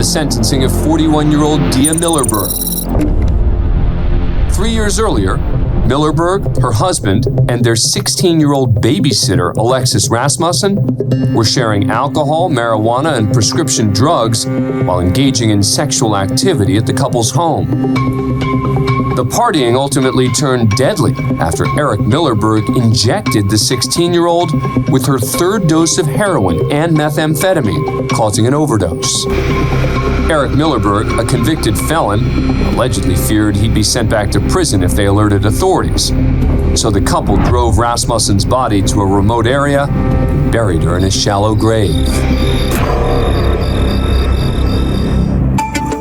sentencing of 41-year-old Dia Millerberg. 3 years earlier, Millerberg, her husband, and their 16-year-old babysitter, Alexis Rasmussen, were sharing alcohol, marijuana, and prescription drugs while engaging in sexual activity at the couple's home. The partying ultimately turned deadly after Eric Millerberg injected the 16-year-old with her third dose of heroin and methamphetamine, causing an overdose. Eric Millerberg, a convicted felon, allegedly feared he'd be sent back to prison if they alerted authorities. So the couple drove Rasmussen's body to a remote area and buried her in a shallow grave.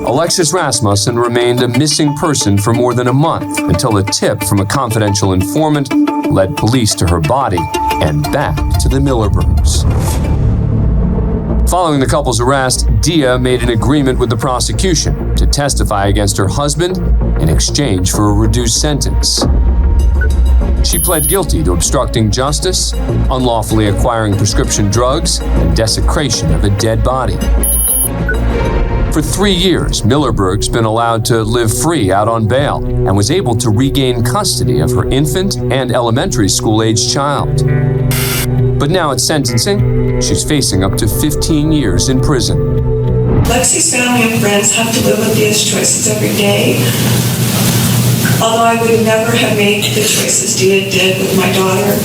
Alexis Rasmussen remained a missing person for more than a month until a tip from a confidential informant led police to her body and back to the Millerbergs. Following the couple's arrest, Dia made an agreement with the prosecution to testify against her husband in exchange for a reduced sentence. She pled guilty to obstructing justice, unlawfully acquiring prescription drugs, and desecration of a dead body. For 3 years, Millerberg's been allowed to live free out on bail and was able to regain custody of her infant and elementary school-aged child. But now at sentencing, she's facing up to 15 years in prison. Lexi's family and friends have to live with these choices every day. Although I would never have made the choices Dia did with my daughter,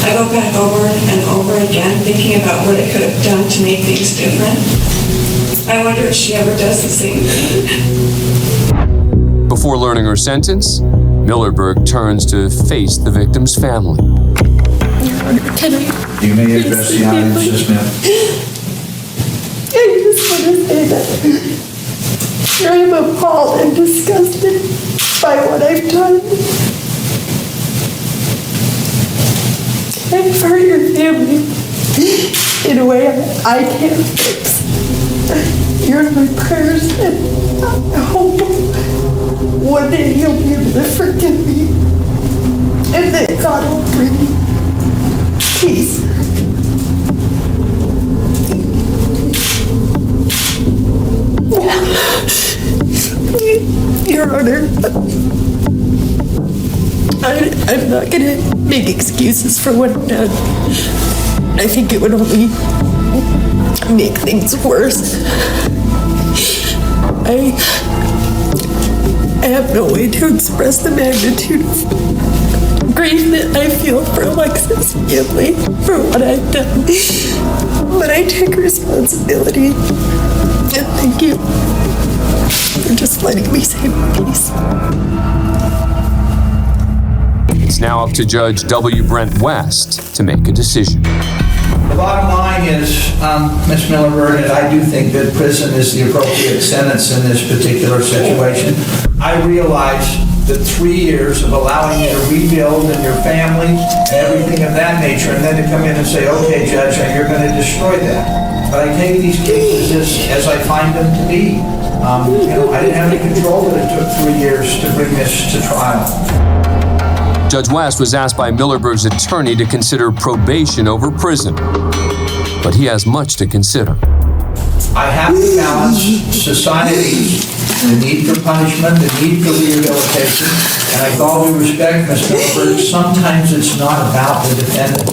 I go back over and over again thinking about what I could have done to make things different. I wonder if she ever does the same thing. Before learning her sentence, Millerberg turns to face the victim's family. Can I? You may address the audience, yes, ma'am. I just want to say that I am appalled and disgusted by what I've done. I've hurt your family in a way I can't fix. You're in my prayers, and I hope one day you'll be able to forgive me, and that God will bring me peace. Your Honor, I'm not going to make excuses for what I've done. I think it would only make things worse. I have no way to express the magnitude of grief that I feel for Alexis' family for what I've done. But I take responsibility. And thank you for just letting me say my piece. It's now up to Judge W. Brent West to make a decision. The bottom line is, Ms. Millerberg, and I do think that prison is the appropriate sentence in this particular situation. I realize that 3 years of allowing you to rebuild and your family and everything of that nature, and then to come in and say, okay, Judge, you're going to destroy that. But I take these cases as I find them to be. I didn't have any control that it took 3 years to bring this to trial. Judge West was asked by Millerberg's attorney to consider probation over prison, but he has much to consider. I have to balance society, the need for punishment, the need for rehabilitation, and with all due respect, Ms. Millerberg, sometimes it's not about the defendant.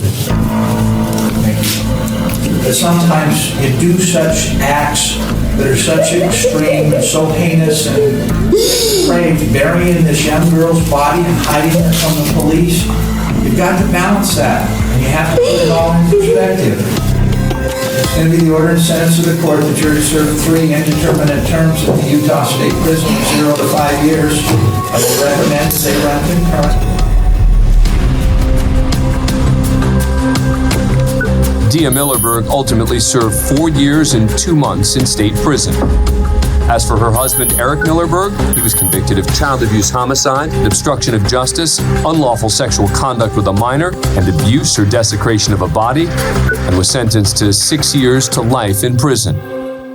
But sometimes you do such acts that are such extreme and so heinous and depraved, burying this young girl's body and hiding it from the police. You've got to balance that, and you have to put it all in perspective. It's going to be the order and sentence of the court that you're to serve 3 indeterminate terms at the Utah State Prison of 0 to 5 years. I will recommend that they run concurrent. Dia Millerberg ultimately served 4 years and 2 months in state prison. As for her husband, Eric Millerberg, he was convicted of child abuse homicide, obstruction of justice, unlawful sexual conduct with a minor, and abuse or desecration of a body, and was sentenced to 6 years to life in prison.